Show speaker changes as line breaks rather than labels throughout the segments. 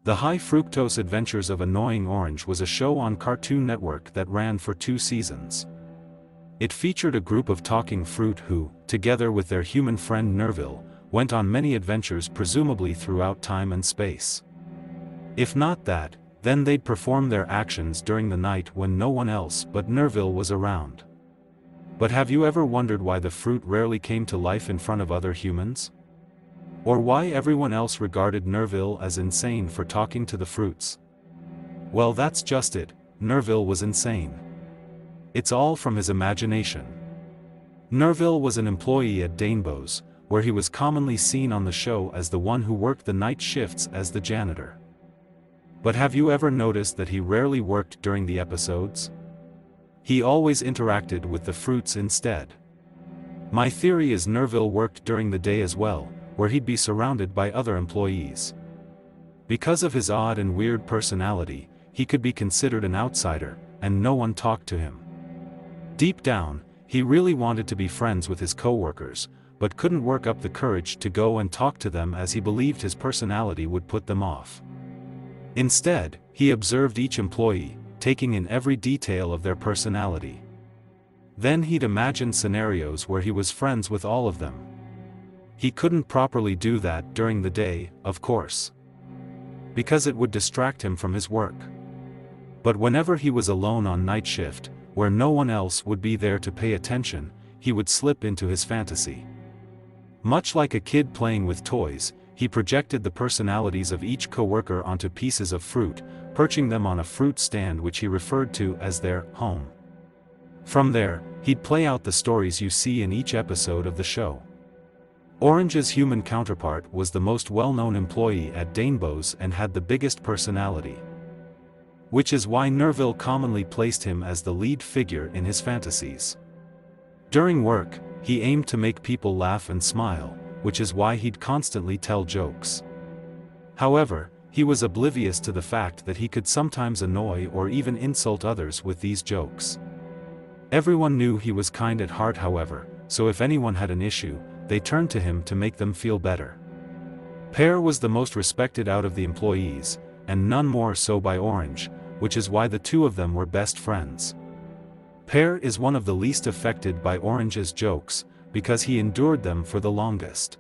The High Fructose Adventures of Annoying Orange was a show on Cartoon Network that ran for 2 seasons. It featured a group of talking fruit who, together with their human friend Nerville, went on many adventures presumably throughout time and space. If not that, then they'd perform their actions during the night when no one else but Nerville was around. But have you ever wondered why the fruit rarely came to life in front of other humans? Or why everyone else regarded Nerville as insane for talking to the fruits? Well, that's just it, Nerville was insane. It's all from his imagination. Nerville was an employee at Danebo's, where he was commonly seen on the show as the one who worked the night shifts as the janitor. But have you ever noticed that he rarely worked during the episodes? He always interacted with the fruits instead. My theory is Nerville worked during the day as well, where he'd be surrounded by other employees. Because of his odd and weird personality, he could be considered an outsider, and no one talked to him. Deep down, he really wanted to be friends with his co-workers, but couldn't work up the courage to go and talk to them as he believed his personality would put them off. Instead, he observed each employee, taking in every detail of their personality. Then he'd imagine scenarios where he was friends with all of them. He couldn't properly do that during the day, of course, because it would distract him from his work. But whenever he was alone on night shift, where no one else would be there to pay attention, he would slip into his fantasy. Much like a kid playing with toys, he projected the personalities of each coworker onto pieces of fruit, perching them on a fruit stand which he referred to as their home. From there, he'd play out the stories you see in each episode of the show. Orange's human counterpart was the most well-known employee at Danebo's and had the biggest personality. Which is why Nerville commonly placed him as the lead figure in his fantasies. During work, he aimed to make people laugh and smile, which is why he'd constantly tell jokes. However, he was oblivious to the fact that he could sometimes annoy or even insult others with these jokes. Everyone knew he was kind at heart, however, so if anyone had an issue, they turned to him to make them feel better. Pear was the most respected out of the employees, and none more so by Orange, which is why the two of them were best friends. Pear is one of the least affected by Orange's jokes, because he endured them for the longest.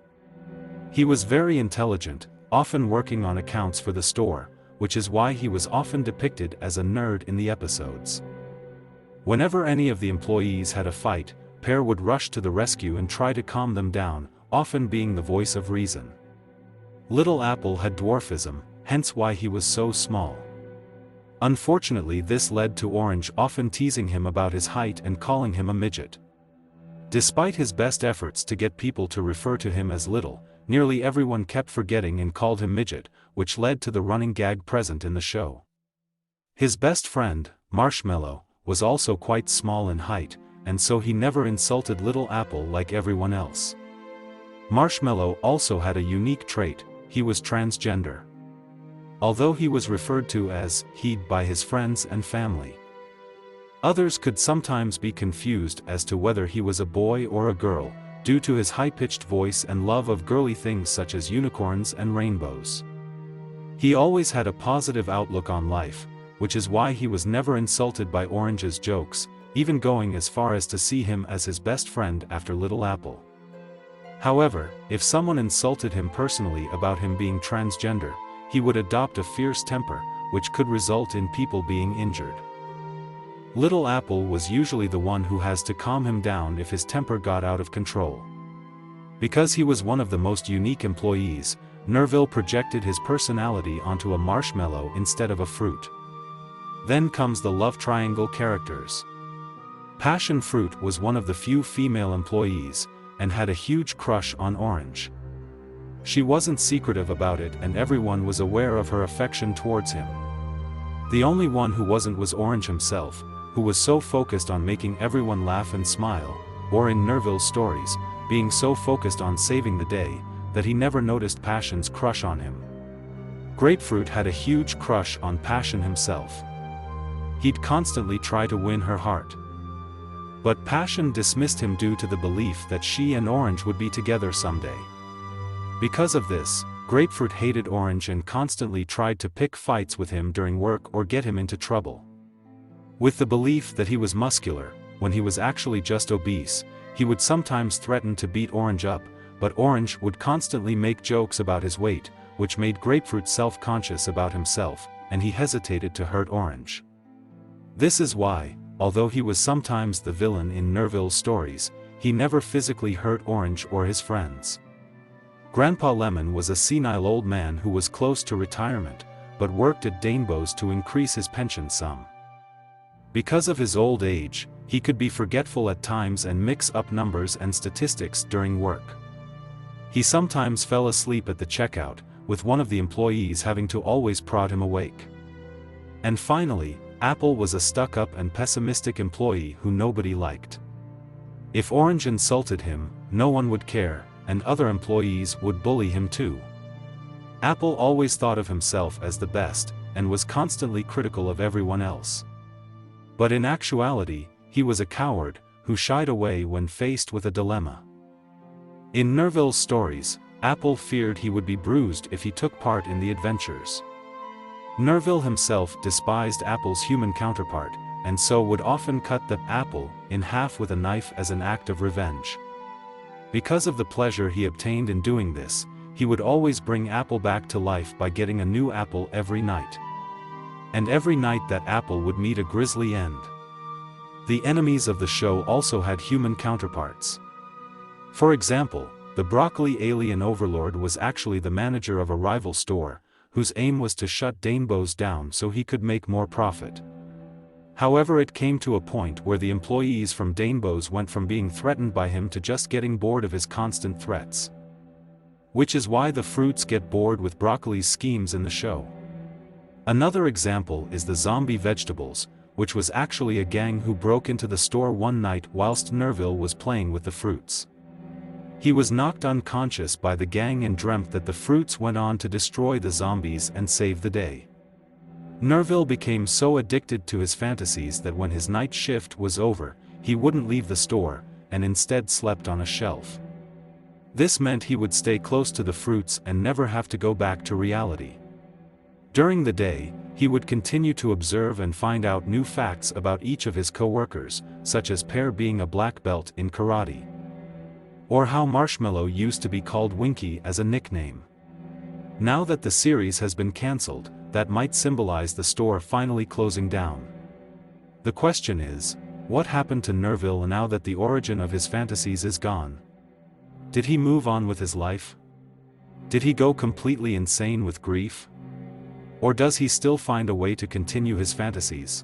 He was very intelligent, often working on accounts for the store, which is why he was often depicted as a nerd in the episodes. Whenever any of the employees had a fight, Pear would rush to the rescue and try to calm them down, often being the voice of reason. Little Apple had dwarfism, hence why he was so small. Unfortunately, this led to Orange often teasing him about his height and calling him a midget. Despite his best efforts to get people to refer to him as Little, nearly everyone kept forgetting and called him Midget, which led to the running gag present in the show. His best friend, Marshmallow, was also quite small in height, and so he never insulted Little Apple like everyone else. Marshmallow also had a unique trait: he was transgender. Although he was referred to as he by his friends and family. Others could sometimes be confused as to whether he was a boy or a girl, due to his high-pitched voice and love of girly things such as unicorns and rainbows. He always had a positive outlook on life, which is why he was never insulted by Orange's jokes, even going as far as to see him as his best friend after Little Apple. However, if someone insulted him personally about him being transgender, he would adopt a fierce temper, which could result in people being injured. Little Apple was usually the one who has to calm him down if his temper got out of control. Because he was one of the most unique employees, Nerville projected his personality onto a marshmallow instead of a fruit. Then comes the love triangle characters. Passion Fruit was one of the few female employees, and had a huge crush on Orange. She wasn't secretive about it and everyone was aware of her affection towards him. The only one who wasn't was Orange himself, who was so focused on making everyone laugh and smile, or in Nerville's stories, being so focused on saving the day, that he never noticed Passion's crush on him. Grapefruit had a huge crush on Passion himself. He'd constantly try to win her heart. But Passion dismissed him due to the belief that she and Orange would be together someday. Because of this, Grapefruit hated Orange and constantly tried to pick fights with him during work or get him into trouble. With the belief that he was muscular, when he was actually just obese, he would sometimes threaten to beat Orange up, but Orange would constantly make jokes about his weight, which made Grapefruit self-conscious about himself, and he hesitated to hurt Orange. This is why, although he was sometimes the villain in Nerville's stories, he never physically hurt Orange or his friends. Grandpa Lemon was a senile old man who was close to retirement, but worked at Danebo's to increase his pension sum. Because of his old age, he could be forgetful at times and mix up numbers and statistics during work. He sometimes fell asleep at the checkout, with one of the employees having to always prod him awake. And finally, Apple was a stuck-up and pessimistic employee who nobody liked. If Orange insulted him, no one would care, and other employees would bully him too. Apple always thought of himself as the best, and was constantly critical of everyone else. But in actuality, he was a coward, who shied away when faced with a dilemma. In Nerville's stories, Apple feared he would be bruised if he took part in the adventures. Nerville himself despised Apple's human counterpart, and so would often cut the apple in half with a knife as an act of revenge. Because of the pleasure he obtained in doing this, he would always bring Apple back to life by getting a new apple every night. And every night that apple would meet a grisly end. The enemies of the show also had human counterparts. For example, the broccoli alien overlord was actually the manager of a rival store, whose aim was to shut Danebo's down so he could make more profit. However, it came to a point where the employees from Danebo's went from being threatened by him to just getting bored of his constant threats. Which is why the fruits get bored with broccoli's schemes in the show. Another example is the zombie vegetables, which was actually a gang who broke into the store one night whilst Nerville was playing with the fruits. He was knocked unconscious by the gang and dreamt that the fruits went on to destroy the zombies and save the day. Nerville became so addicted to his fantasies that when his night shift was over, he wouldn't leave the store, and instead slept on a shelf. This meant he would stay close to the fruits and never have to go back to reality. During the day, he would continue to observe and find out new facts about each of his co-workers, such as Pear being a black belt in karate. Or how Marshmallow used to be called Winky as a nickname. Now that the series has been cancelled, that might symbolize the store finally closing down. The question is, what happened to Nerville now that the origin of his fantasies is gone? Did he move on with his life? Did he go completely insane with grief? Or does he still find a way to continue his fantasies?